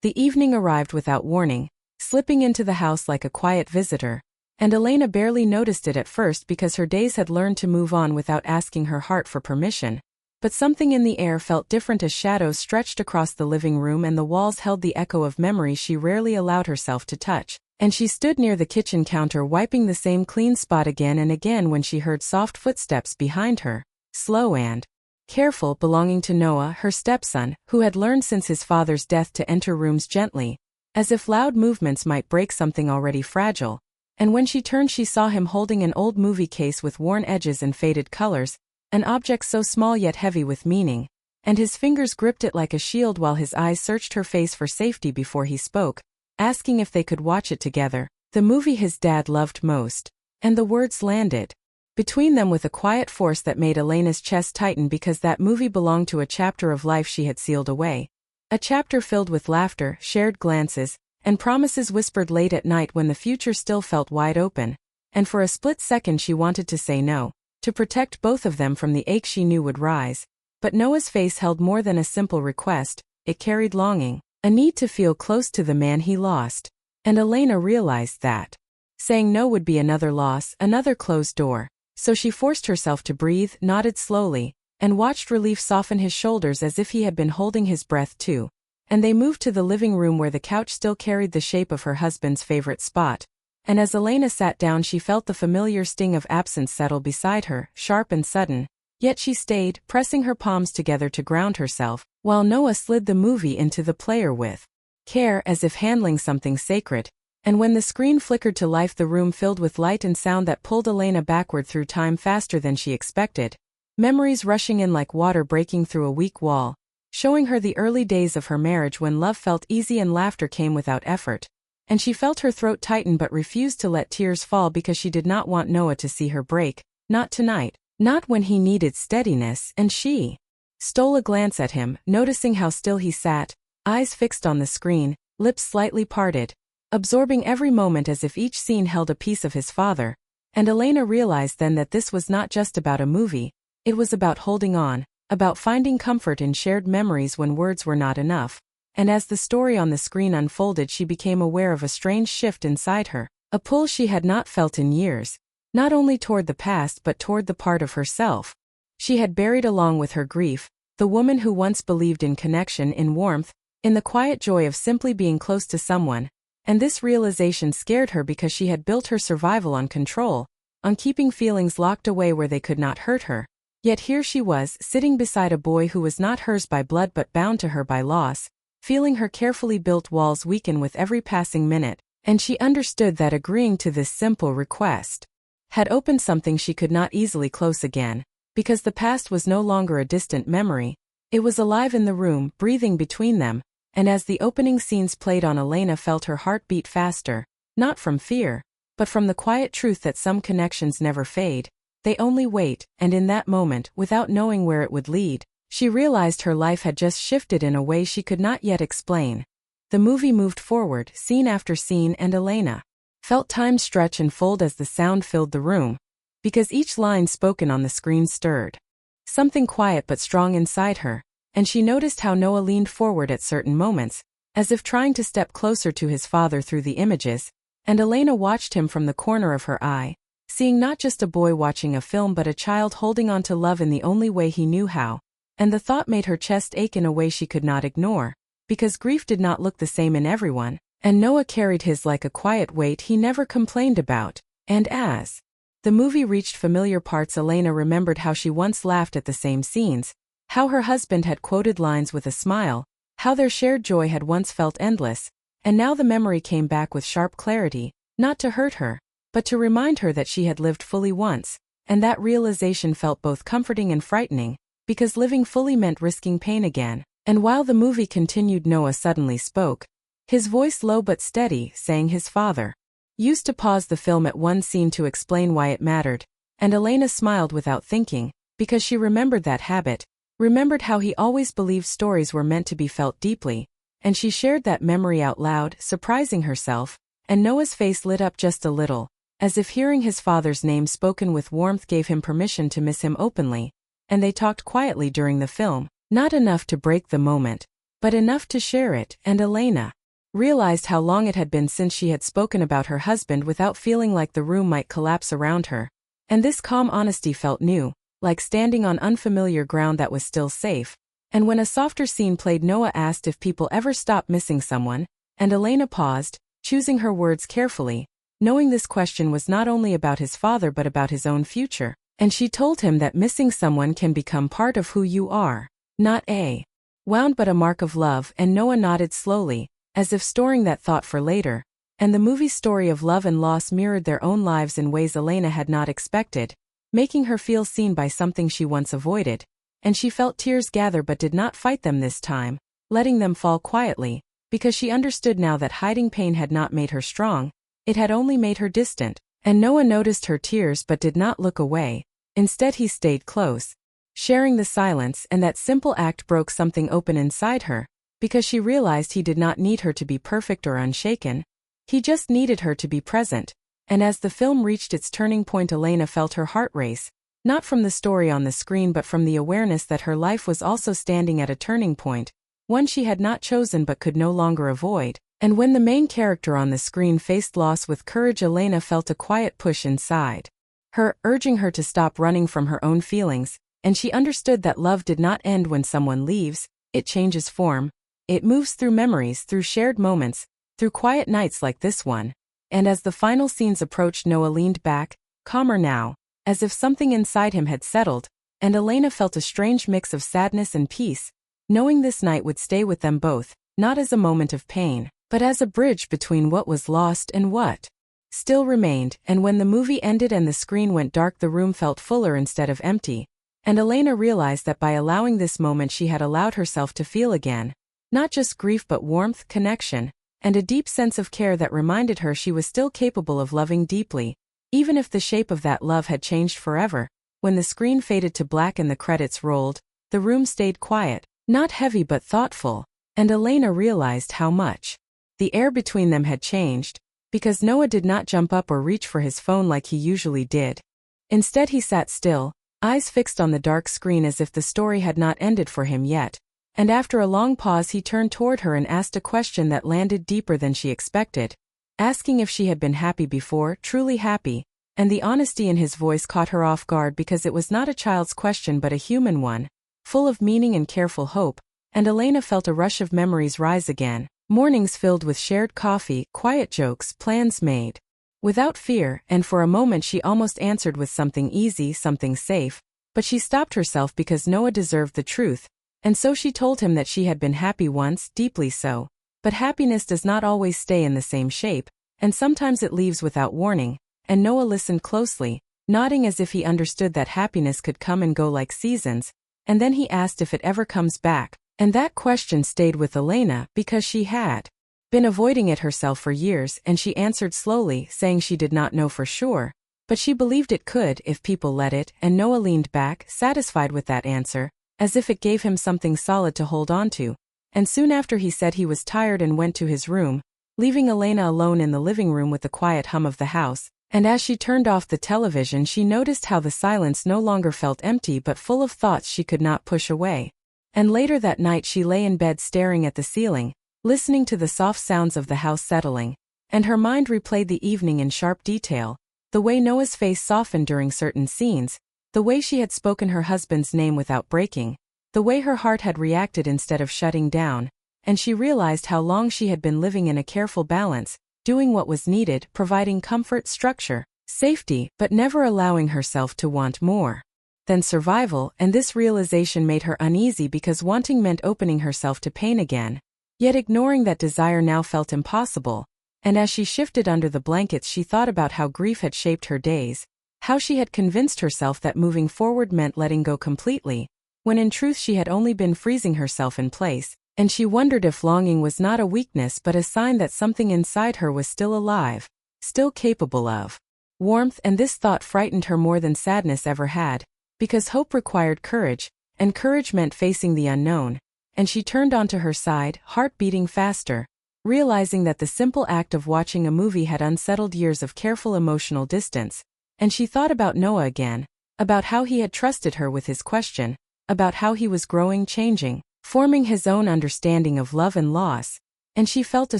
The evening arrived without warning, slipping into the house like a quiet visitor, and Elena barely noticed it at first because her days had learned to move on without asking her heart for permission. But something in the air felt different as shadows stretched across the living room and the walls held the echo of memories she rarely allowed herself to touch. And she stood near the kitchen counter wiping the same clean spot again and again when she heard soft footsteps behind her, slow and careful, belonging to Noah, her stepson, who had learned since his father's death to enter rooms gently, as if loud movements might break something already fragile. And when she turned she saw him holding an old movie case with worn edges and faded colors, an object so small yet heavy with meaning, and his fingers gripped it like a shield while his eyes searched her face for safety before he spoke, asking if they could watch it together, the movie his dad loved most. And the words landed between them with a quiet force that made Elena's chest tighten because that movie belonged to a chapter of life she had sealed away. A chapter filled with laughter, shared glances, and promises whispered late at night when the future still felt wide open. And for a split second she wanted to say no, to protect both of them from the ache she knew would rise. But Noah's face held more than a simple request, it carried longing, a need to feel close to the man he lost. And Elena realized that saying no would be another loss, another closed door. So she forced herself to breathe, nodded slowly, and watched relief soften his shoulders as if he had been holding his breath too. And they moved to the living room where the couch still carried the shape of her husband's favorite spot. And as Elena sat down she felt the familiar sting of absence settle beside her, sharp and sudden. Yet she stayed, pressing her palms together to ground herself, while Noah slid the movie into the player with care as if handling something sacred. And when the screen flickered to life the room filled with light and sound that pulled Elena backward through time faster than she expected, memories rushing in like water breaking through a weak wall, showing her the early days of her marriage when love felt easy and laughter came without effort. And she felt her throat tighten but refused to let tears fall because she did not want Noah to see her break, not tonight, not when he needed steadiness. And she stole a glance at him, noticing how still he sat, eyes fixed on the screen, lips slightly parted, absorbing every moment as if each scene held a piece of his father. And Elena realized then that this was not just about a movie, it was about holding on, about finding comfort in shared memories when words were not enough. And as the story on the screen unfolded she became aware of a strange shift inside her, a pull she had not felt in years, not only toward the past but toward the part of herself she had buried along with her grief, the woman who once believed in connection, in warmth, in the quiet joy of simply being close to someone. And this realization scared her because she had built her survival on control, on keeping feelings locked away where they could not hurt her. Yet here she was, sitting beside a boy who was not hers by blood but bound to her by loss, feeling her carefully built walls weaken with every passing minute, and she understood that agreeing to this simple request had opened something she could not easily close again, because the past was no longer a distant memory, it was alive in the room, breathing between them. And as the opening scenes played on, Elena felt her heart beat faster, not from fear, but from the quiet truth that some connections never fade, they only wait. And in that moment, without knowing where it would lead, she realized her life had just shifted in a way she could not yet explain. The movie moved forward, scene after scene, and Elena felt time stretch and fold as the sound filled the room, because each line spoken on the screen stirred something quiet but strong inside her. And she noticed how Noah leaned forward at certain moments, as if trying to step closer to his father through the images, and Elena watched him from the corner of her eye, seeing not just a boy watching a film but a child holding on to love in the only way he knew how. And the thought made her chest ache in a way she could not ignore, because grief did not look the same in everyone, and Noah carried his like a quiet weight he never complained about. And as the movie reached familiar parts, Elena remembered how she once laughed at the same scenes, how her husband had quoted lines with a smile, how their shared joy had once felt endless. And now the memory came back with sharp clarity, not to hurt her, but to remind her that she had lived fully once. And that realization felt both comforting and frightening, because living fully meant risking pain again. And while the movie continued, Noah suddenly spoke, his voice low but steady, saying his father used to pause the film at one scene to explain why it mattered. And Elena smiled without thinking, because she remembered that habit, remembered how he always believed stories were meant to be felt deeply, and she shared that memory out loud, surprising herself. And Noah's face lit up just a little, as if hearing his father's name spoken with warmth gave him permission to miss him openly. And they talked quietly during the film, not enough to break the moment, but enough to share it, and Elena realized how long it had been since she had spoken about her husband without feeling like the room might collapse around her. And this calm honesty felt new, like standing on unfamiliar ground that was still safe. And when a softer scene played, Noah asked if people ever stop missing someone, and Elena paused, choosing her words carefully, knowing this question was not only about his father but about his own future. And she told him that missing someone can become part of who you are, not a wound but a mark of love, and Noah nodded slowly, as if storing that thought for later. And the movie's story of love and loss mirrored their own lives in ways Elena had not expected, making her feel seen by something she once avoided. And she felt tears gather but did not fight them this time, letting them fall quietly, because she understood now that hiding pain had not made her strong, it had only made her distant. And Noah noticed her tears but did not look away. Instead he stayed close, sharing the silence, and that simple act broke something open inside her, because she realized he did not need her to be perfect or unshaken. He just needed her to be present. And as the film reached its turning point, Elena felt her heart race, not from the story on the screen but from the awareness that her life was also standing at a turning point, one she had not chosen but could no longer avoid. And when the main character on the screen faced loss with courage, Elena felt a quiet push inside her, urging her to stop running from her own feelings, and she understood that love did not end when someone leaves, it changes form. It moves through memories, through shared moments, through quiet nights like this one. And as the final scenes approached, Noah leaned back, calmer now, as if something inside him had settled, and Elena felt a strange mix of sadness and peace, knowing this night would stay with them both, not as a moment of pain, but as a bridge between what was lost and what still remained. And when the movie ended and the screen went dark, the room felt fuller instead of empty, and Elena realized that by allowing this moment she had allowed herself to feel again, not just grief but warmth, connection, and a deep sense of care that reminded her she was still capable of loving deeply, even if the shape of that love had changed forever. When the screen faded to black and the credits rolled, the room stayed quiet, not heavy but thoughtful, and Elena realized how much the air between them had changed, because Noah did not jump up or reach for his phone like he usually did. Instead he sat still, eyes fixed on the dark screen as if the story had not ended for him yet. And after a long pause he turned toward her and asked a question that landed deeper than she expected, asking if she had been happy before, truly happy, and the honesty in his voice caught her off guard because it was not a child's question but a human one, full of meaning and careful hope. And Elena felt a rush of memories rise again, mornings filled with shared coffee, quiet jokes, plans made without fear, and for a moment she almost answered with something easy, something safe, but she stopped herself because Noah deserved the truth. And so she told him that she had been happy once, deeply so. But happiness does not always stay in the same shape, and sometimes it leaves without warning. And Noah listened closely, nodding as if he understood that happiness could come and go like seasons, and then he asked if it ever comes back. And that question stayed with Elena because she had been avoiding it herself for years, and she answered slowly, saying she did not know for sure, but she believed it could if people let it. And Noah leaned back, satisfied with that answer, as if it gave him something solid to hold on to. And soon after he said he was tired and went to his room, leaving Elena alone in the living room with the quiet hum of the house. And as she turned off the television she noticed how the silence no longer felt empty but full of thoughts she could not push away. And later that night she lay in bed staring at the ceiling, listening to the soft sounds of the house settling, and her mind replayed the evening in sharp detail, the way Noah's face softened during certain scenes, the way she had spoken her husband's name without breaking, the way her heart had reacted instead of shutting down, and she realized how long she had been living in a careful balance, doing what was needed, providing comfort, structure, safety, but never allowing herself to want more than survival. And this realization made her uneasy because wanting meant opening herself to pain again. Yet ignoring that desire now felt impossible, and as she shifted under the blankets she thought about how grief had shaped her days, how she had convinced herself that moving forward meant letting go completely, when in truth she had only been freezing herself in place, and she wondered if longing was not a weakness but a sign that something inside her was still alive, still capable of warmth. And this thought frightened her more than sadness ever had, because hope required courage, and courage meant facing the unknown. And she turned onto her side, heart beating faster, realizing that the simple act of watching a movie had unsettled years of careful emotional distance. And she thought about Noah again, about how he had trusted her with his question, about how he was growing, changing, forming his own understanding of love and loss, and she felt a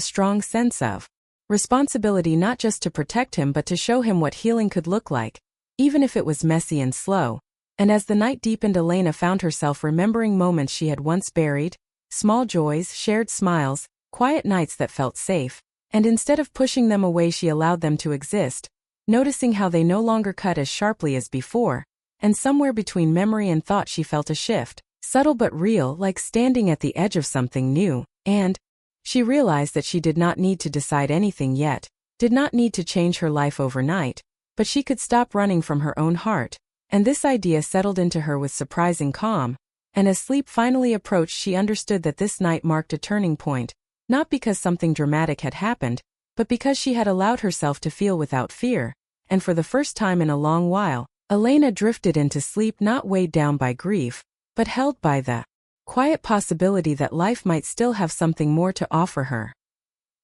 strong sense of responsibility not just to protect him but to show him what healing could look like, even if it was messy and slow. And as the night deepened, Elena found herself remembering moments she had once buried, small joys, shared smiles, quiet nights that felt safe, and instead of pushing them away she allowed them to exist, noticing how they no longer cut as sharply as before, and somewhere between memory and thought she felt a shift, subtle but real, like standing at the edge of something new, and she realized that she did not need to decide anything yet, did not need to change her life overnight, but she could stop running from her own heart, and this idea settled into her with surprising calm, and as sleep finally approached she understood that this night marked a turning point, not because something dramatic had happened, but because she had allowed herself to feel without fear, and for the first time in a long while, Elena drifted into sleep not weighed down by grief, but held by the quiet possibility that life might still have something more to offer her.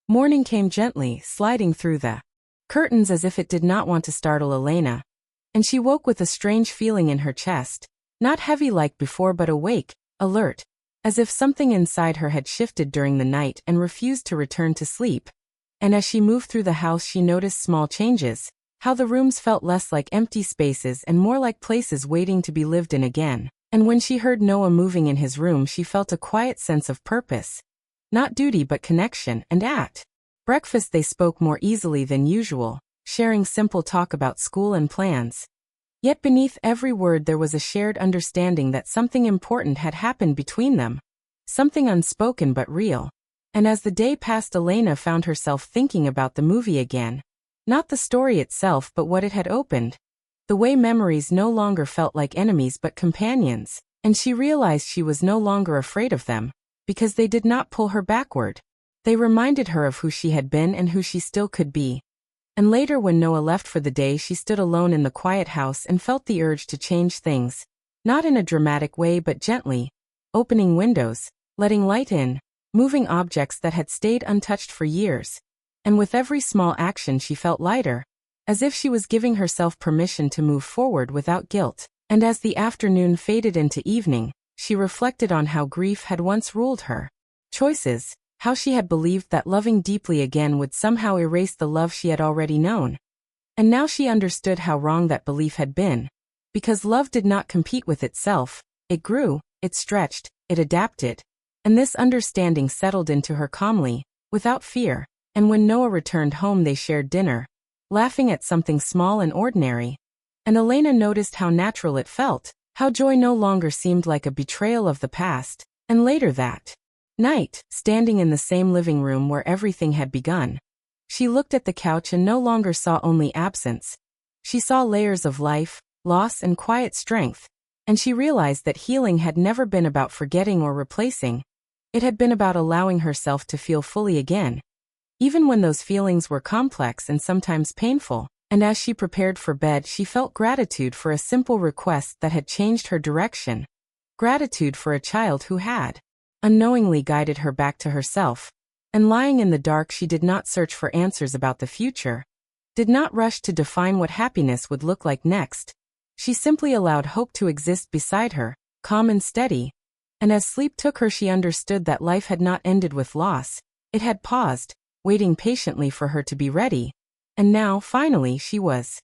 Morning came gently, sliding through the curtains as if it did not want to startle Elena, and she woke with a strange feeling in her chest, not heavy like before but awake, alert, as if something inside her had shifted during the night and refused to return to sleep. And as she moved through the house she noticed small changes, how the rooms felt less like empty spaces and more like places waiting to be lived in again. And when she heard Noah moving in his room she felt a quiet sense of purpose. Not duty but connection, and at breakfast they spoke more easily than usual, sharing simple talk about school and plans. Yet beneath every word there was a shared understanding that something important had happened between them. Something unspoken but real. And as the day passed Elena found herself thinking about the movie again. Not the story itself but what it had opened. The way memories no longer felt like enemies but companions, and she realized she was no longer afraid of them, because they did not pull her backward. They reminded her of who she had been and who she still could be. And later when Noah left for the day she stood alone in the quiet house and felt the urge to change things, not in a dramatic way but gently, opening windows, letting light in, moving objects that had stayed untouched for years. And with every small action she felt lighter, as if she was giving herself permission to move forward without guilt. And as the afternoon faded into evening, she reflected on how grief had once ruled her choices, how she had believed that loving deeply again would somehow erase the love she had already known. And now she understood how wrong that belief had been. Because love did not compete with itself, it grew, it stretched, it adapted. And this understanding settled into her calmly, without fear. And when Noah returned home they shared dinner, laughing at something small and ordinary. And Elena noticed how natural it felt, how joy no longer seemed like a betrayal of the past. And later that night, standing in the same living room where everything had begun, she looked at the couch and no longer saw only absence. She saw layers of life, loss and quiet strength, and she realized that healing had never been about forgetting or replacing. It had been about allowing herself to feel fully again, even when those feelings were complex and sometimes painful. And as she prepared for bed she felt gratitude for a simple request that had changed her direction. Gratitude for a child who had unknowingly guided her back to herself. And lying in the dark she did not search for answers about the future, did not rush to define what happiness would look like next. She simply allowed hope to exist beside her, calm and steady. And as sleep took her she understood that life had not ended with loss. It had paused, waiting patiently for her to be ready. And now, finally, she was